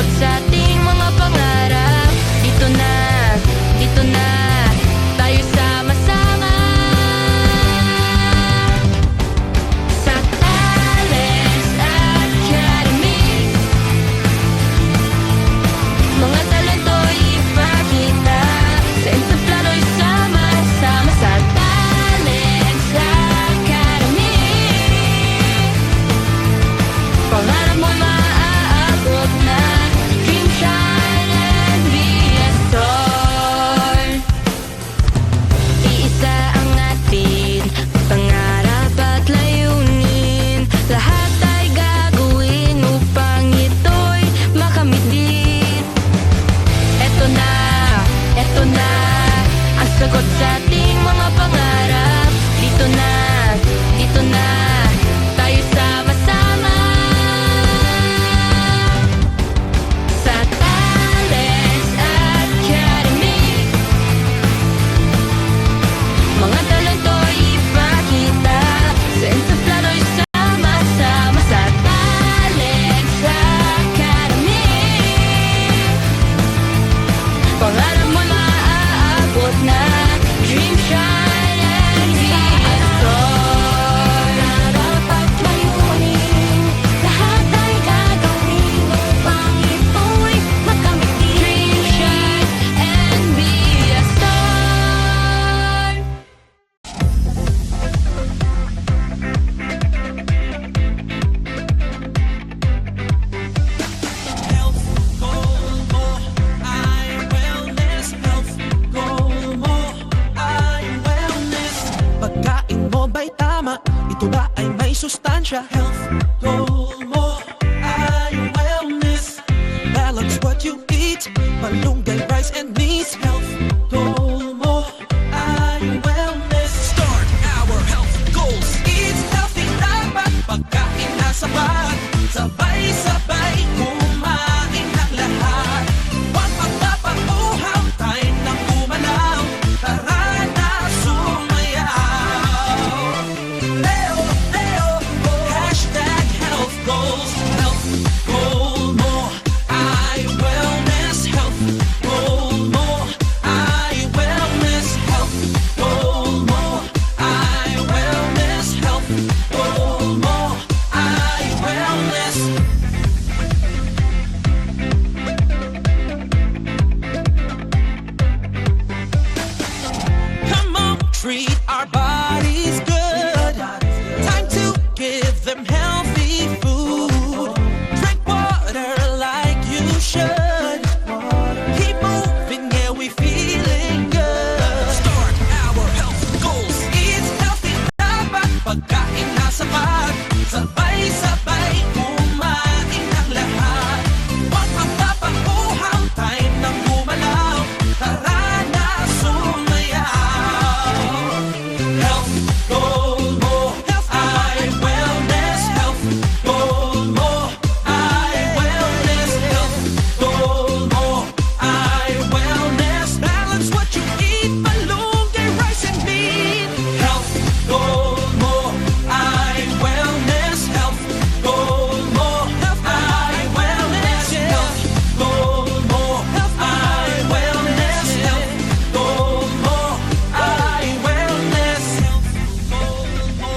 sagot sa ating mga pangarap. Dito na tayo sama-sama sa Talents Academy. Mga talento ipakita, sa entablado sama-sama sa Talents Academy. Pangarap mo maaabot na, dream, shine, and be a star. Iisa ang ating pangarap at layunin, lahat ay gagawin upang ito'y makamit din. Eto na ang sagot sa ating mga pangarap. Dito na tayo sama-sama sa Talents Academy. Mga talento ipakita, sa entablado sama-sama sa Talents Academy. Pangarap mo maaabot na, dream, shine, and be a star. Pangarap at layunin, lahat ay gagawin upang ito'y makamit din. Dream, shine, and be a star. Health goal mo ay wellness. Health goal mo ay wellness. Pagkain mo ba'y tama? Ito ba ay may sustansya? Health goal mo ay wellness. Balance what you eat, malunggay, rice and meats. Health goal mo ay wellness. Start our health goals. Eat healthy, dapat pagkain na sapat. Sabay-sabay kumain ng lahat. Huwag magpapauhaw, time nang gumalaw. Tara na sumayaw. Leo, hashtag health goals. Health goal mo ay wellness. Health goal mo ay wellness. Health goal mo ay wellness. Health goal mo ay wellness. Come on, treat our bodies good. Time to give them healthy food. Drink water like you should. Keep moving, yeah, we feeling good. Start our health goals. Eat healthy, dapat pagkain na sapat. Sabay-sabay kumain ng lahat. Huwag magpapauhaw, time nang gumalaw. Tara na sumayaw. Health goal mo ay wellness. Health goal mo ay wellness. Health goal mo ay wellness. Balance what you eat, malunggay, rice and meat. Health goal mo ay wellness. Health goal mo ay wellness. Health goal mo ay wellness. Health goal mo ay wellness. Health goal mo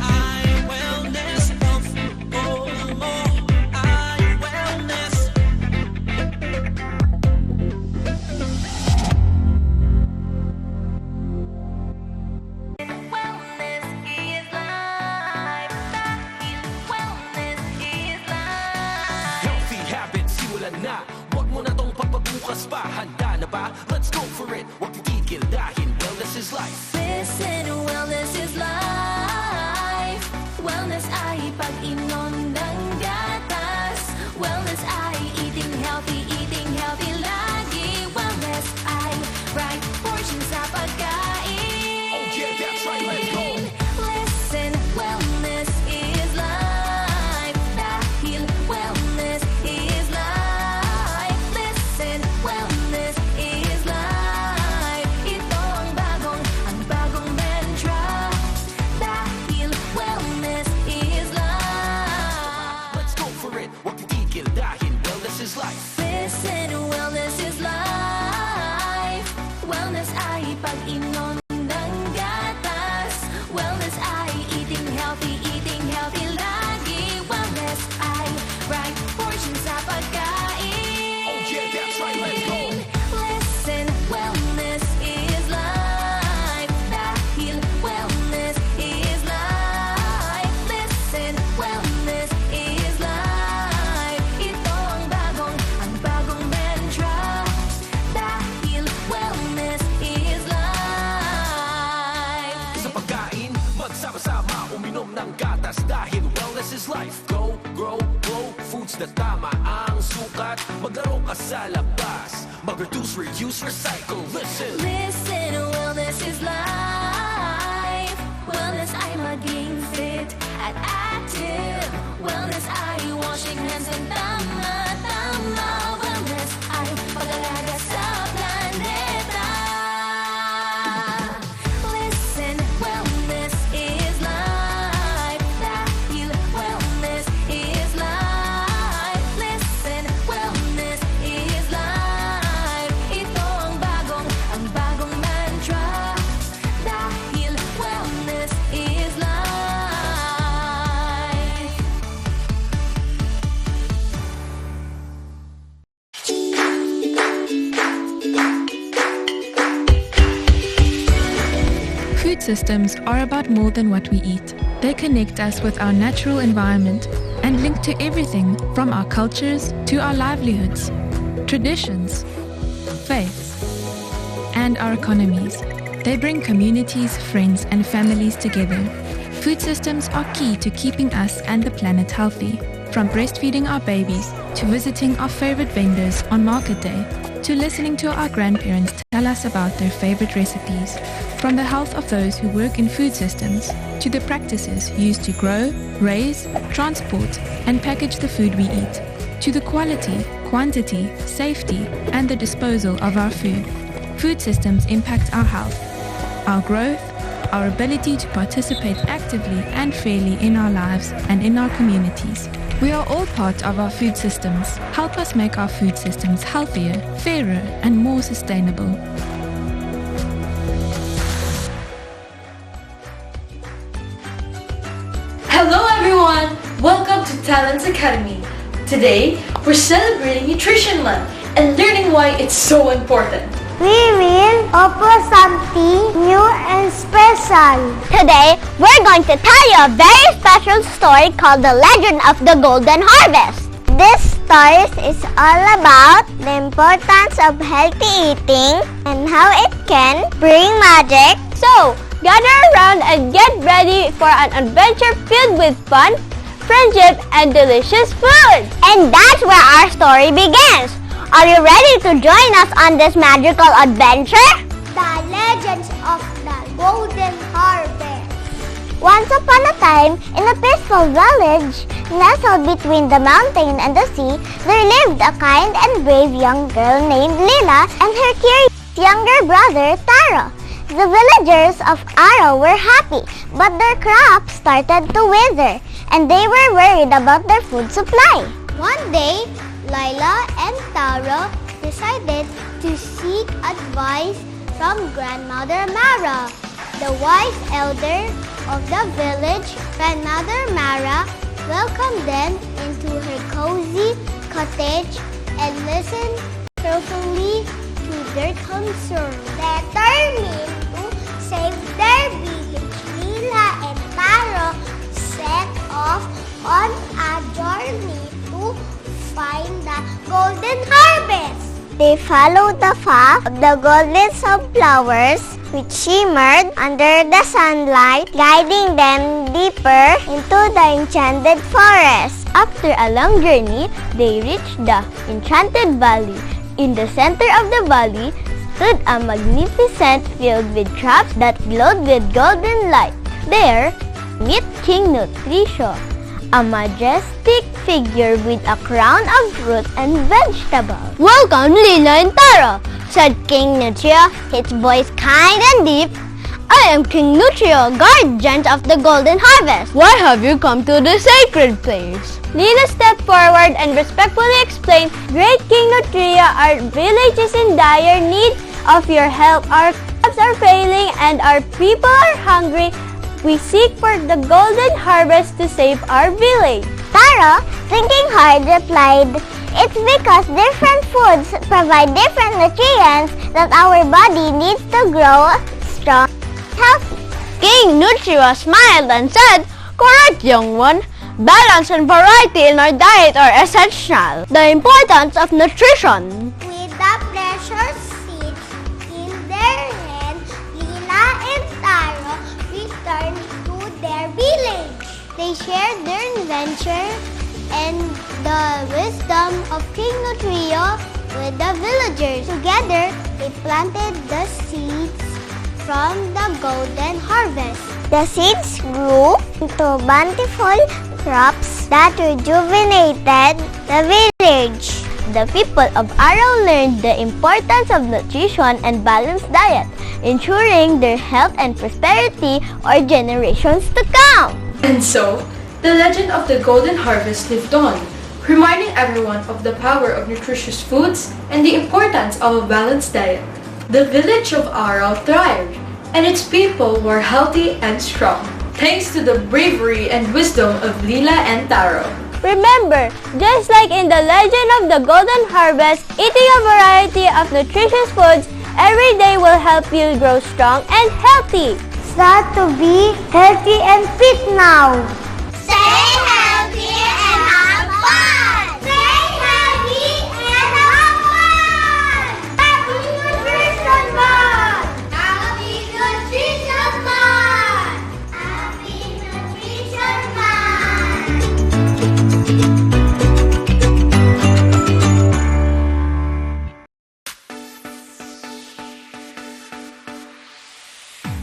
ay wellness. Health goal mo ay wellness. Wellness is life. Dahil wellness is life. Healthy habits, simulan na. Huwag mo na tong pagpabukas pa. Handa na ba? Let's go for it. Huwag titigil dahil wellness is life. Listen, wellness is life. Wellness ay pag-inom ng gatas. Wellness ay eating healthy lagi. Wellness ay right portion sa pagkain. Oh yeah, that's right, let's go. Listen, wellness is life. Dahil wellness is life. Listen, wellness is life. life. Listen, wellness is life. Wellness ay pag-inom ng gatas. Wellness ay eating healthy lagi. Wellness ay right portion sa pagkain. Oh yeah, that's right, let's go. Listen, wellness is life. Dahil wellness is life. Listen, wellness is life. Ito ang bagong mantra. Dahil wellness is life. Sa pagkain, magsama-sama, uminom ng gatas dahil wellness is life. Go, grow, grow, foods na tama ang sukat. Maglaro ka sa labas, mag-reduce, reuse, recycle. Listen! Listen, wellness is life. Wellness ay maging fit at active. Wellness ay washing hands and tama. Wellness ay pag-alaga sa planeta. Listen, wellness is life. Dahil wellness is life. Listen, wellness is life. Ito ang bagong mantra. Dahil wellness is life. Food systems are about more than what we eat. They connect us with our natural environment and link to everything from our cultures to our livelihoods, traditions, faiths, and our economies. They bring communities, friends, and families together. Food systems are key to keeping us and the planet healthy. From breastfeeding our babies to visiting our favorite vendors on market day to listening to our grandparents tell us about their favorite recipes. From the health of those who work in food systems to the practices used to grow, raise, transport, and package the food we eat, to the quality, quantity, safety, and the disposal of our food. Food systems impact our health, our growth, our ability to participate actively and fairly in our lives and in our communities. We are all part of our food systems. Help us make our food systems healthier, fairer, and more sustainable. Hello everyone! Welcome to Talents Academy. Today, we're celebrating Nutrition Month and learning why it's so important. We will offer something new and special. Today, we're going to tell you a very special story called The Legend of the Golden Harvest. This story is all about the importance of healthy eating and how it can bring magic. So, gather around and get ready for an adventure filled with fun, friendship, and delicious food. And that's where our story begins. Are you ready to join us on this magical adventure? The Legends of the Golden Harvest. Once upon a time, in a peaceful village, nestled between the mountain and the sea, there lived a kind and brave young girl named Lila and her curious younger brother Taro. The villagers of Aro were happy, but their crops started to wither, and they were worried about their food supply. One day, Lila and Taro decided to seek advice from Grandmother Mara, the wise elder of the village. Grandmother Mara welcomed them into her cozy cottage and listened carefully to their concerns. Determined to save their village, Lila and Taro set off on a journey to find the golden harvest. They followed the path of the golden sunflowers which shimmered under the sunlight, guiding them deeper into the enchanted forest. After a long journey, they reached the enchanted valley. In the center of the valley stood a magnificent field with crops that glowed with golden light. There, meet King Nutricio, a majestic figure with a crown of fruit and vegetables. "Welcome, Lila and Taro," said King Nutria, his voice kind and deep. I am King Nutrio, guardian of the Golden Harvest. Why have you come to the sacred place? Lila stepped forward and respectfully explained, Great King Nutria, our village is in dire need of your help. Our crops are failing and our people are hungry. We seek for the golden harvest to save our village. Taro, thinking hard, replied, It's because different foods provide different nutrients that our body needs to grow strong and healthy. King Nutria smiled and said, Correct, young one. Balance and variety in our diet are essential. The importance of nutrition. With the precious seeds in their hands, Lila and Taro returned to their village. They shared their adventure and the wisdom of King Nutrio with the villagers. Together, they planted the seeds from the golden harvest. The seeds grew into bountiful crops that rejuvenated the village. The people of Arrow learned the importance of nutrition and balanced diet, ensuring their health and prosperity for generations to come. And so, the legend of the Golden Harvest lived on, reminding everyone of the power of nutritious foods and the importance of a balanced diet. The village of Arrow thrived, and its people were healthy and strong, thanks to the bravery and wisdom of Lila and Taro. Remember, just like in the legend of the Golden Harvest, eating a variety of nutritious foods every day will help you grow strong and healthy. Start to be healthy and fit now. Stay healthy and have fun. Stay healthy and have fun. Happy Nutrition Month. Happy Nutrition Month. Happy Nutrition Month.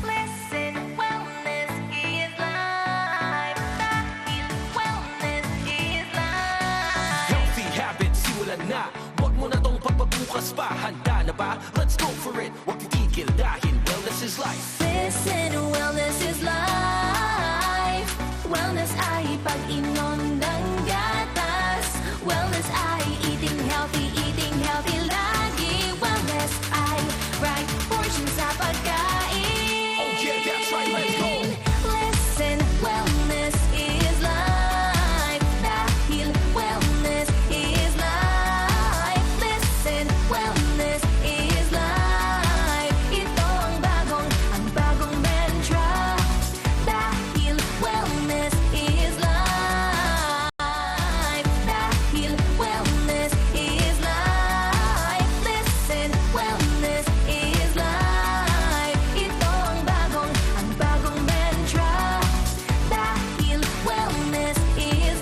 Listen, wellness is life. Dahil wellness is life. Healthy habits, simulan na. Huwag mo na tong pagpabukas pa. Handa na ba? Let's go for it. Huwag titigil dahil wellness is life. Listen, wellness is life. Wellness ay pag-inom ng gatas. Wellness ay eating healthy lagi. Wellness ay right portion sa pagkain. Oh yeah, that's right, let's go. Listen, wellness is life. Dahil wellness is life. Listen, wellness is life. Ito ang bagong mantra. Dahil wellness is life. Dahil wellness is life. Listen, wellness is life. Ito ang bagong mantra. Dahil wellness is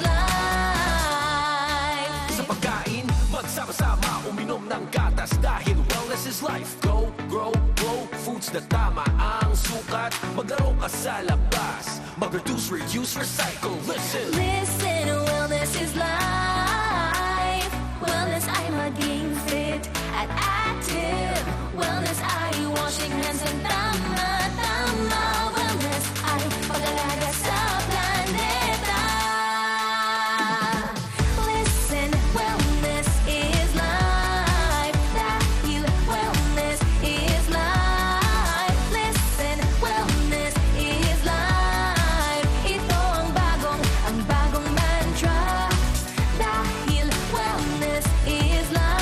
life. Sa pagkain, magsama-sama, uminom ng gatas dahil wellness is life. Go, grow, glow, foods na tama ang sukat. Maglaro ka sa labas, mag-reduce, reuse, recycle. Listen! Listen, wellness is life. Wellness ay maging fit at active. Wellness ay washing hands and tama. Wellness ay pag-alaga sa planeta. Listen, wellness is life. Dahil wellness is life. Listen, wellness is life. Ito ang bagong mantra. Dahil wellness is life.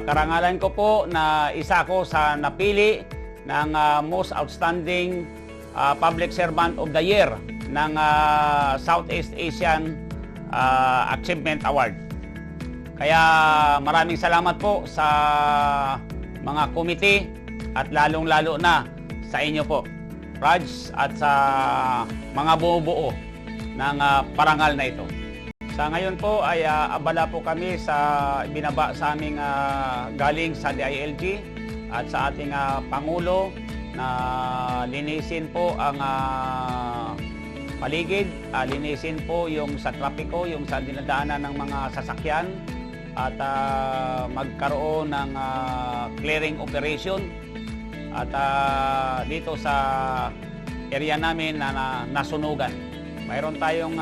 Karangalan ko po na isa ko sa napili ng Most Outstanding Public Servant of the Year ng Southeast Asian Achievement Award. Kaya maraming salamat po sa mga committee at lalong-lalo na sa inyo po, Raj, at sa mga bumubuo ng parangal na ito. Sa ngayon po ay abala po kami sa binaba sa aming galing sa DILG at sa ating Pangulo na linisin po ang paligid, linisin po yung sa trapiko, yung sa dinadaanan ng mga sasakyan at magkaroon ng clearing operation at dito sa area namin na nasunugan. Mayroon tayong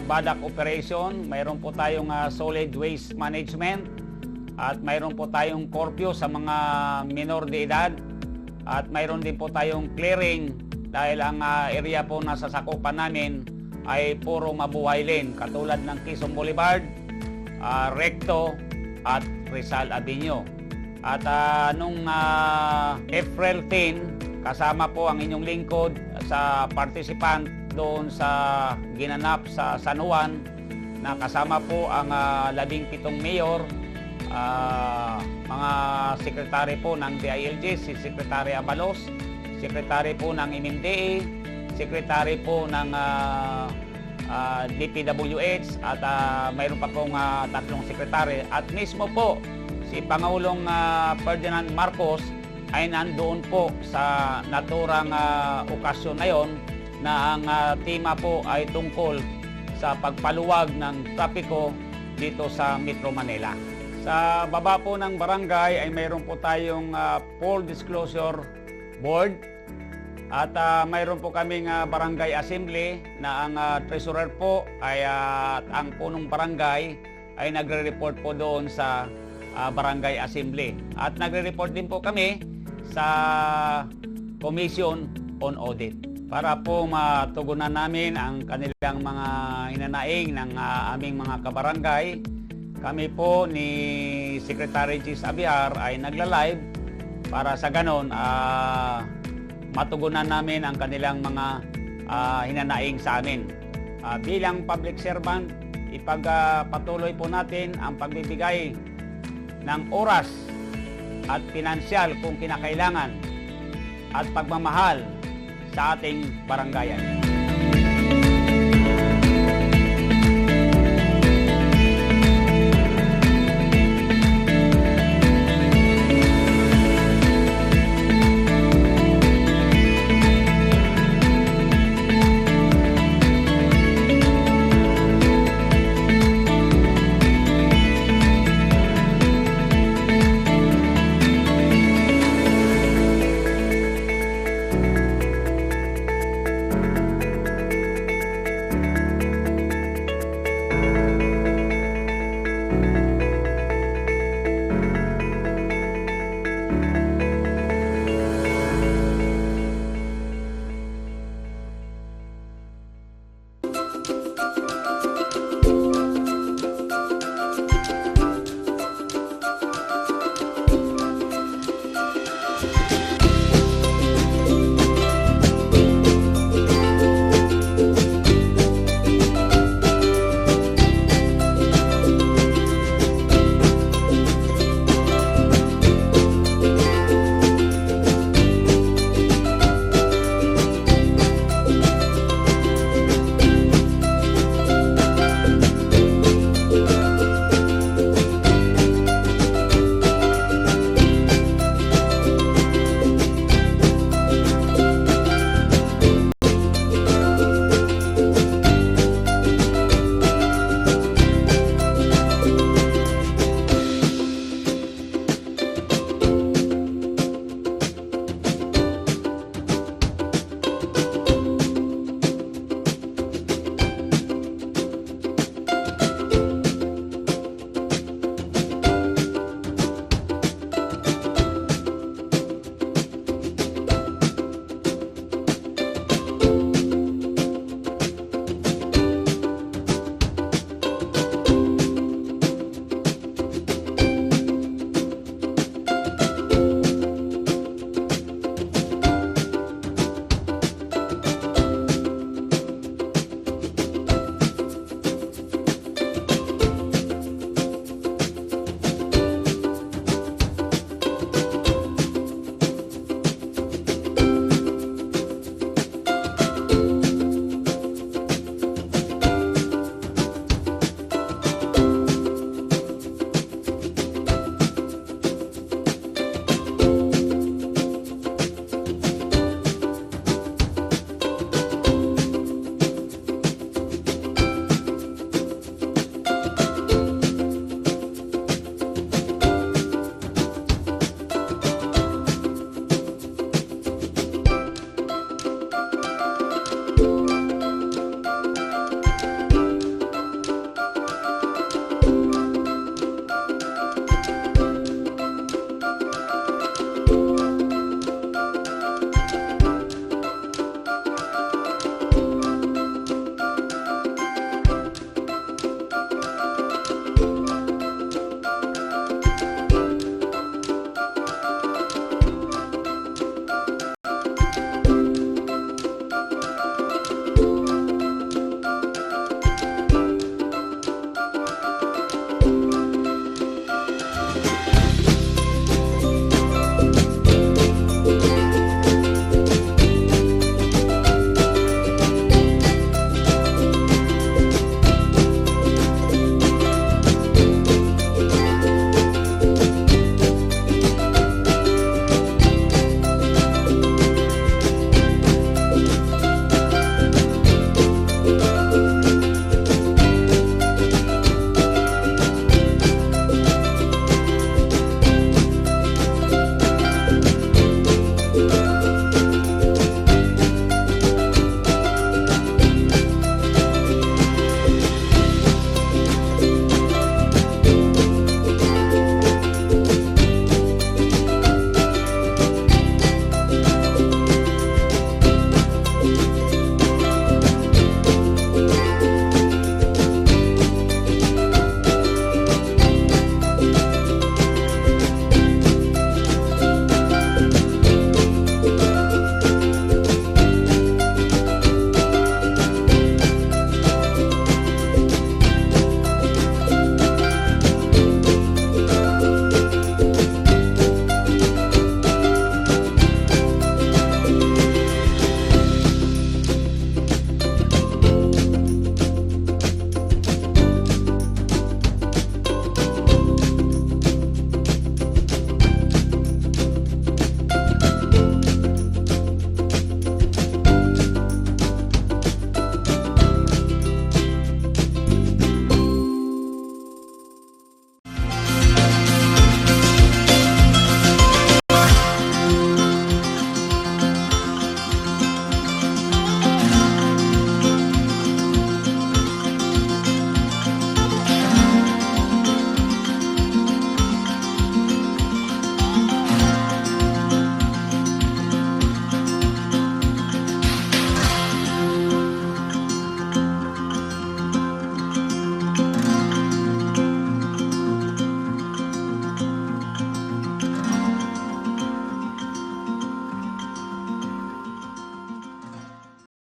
badak operation, mayroon po tayong solid waste management at mayroon po tayong curfew sa mga minor de edad at mayroon din po tayong clearing dahil ang area po na sasakupan namin ay puro mabuhay lane katulad ng Quezon Boulevard, Recto at Rizal Avenue. At nung April 10, kasama po ang inyong lingkod sa participant doon sa ginanap sa San Juan na kasama po ang 17 mayor, mga sekretary po ng DILG, si Secretary Abalos, sekretary po ng MMDA, sekretary po ng DPWH at mayroon pa pong 3 sekretary at mismo po si Pangulong Ferdinand Marcos ay nandoon po sa naturang okasyon na yon na ang tema po ay tungkol sa pagpaluwag ng trapiko dito sa Metro Manila. Sa baba po ng barangay ay mayroon po tayong full disclosure board at mayroon po kaming barangay assembly na ang treasurer po ay ang punong barangay ay nagre-report po doon sa barangay assembly. At nagre-report din po kami sa Commission on Audit para po matugunan namin ang kanilang mga hinanaing ng aming mga kabarangay. Kami po ni Secretary Gis Abiar ay nagla-live para sa ganon matugunan namin ang kanilang mga hinanaing sa amin. Bilang public servant, ipagpatuloy po natin ang pagbibigay ng oras at pinansyal kung kinakailangan at pagmamahal sa ating barangayan.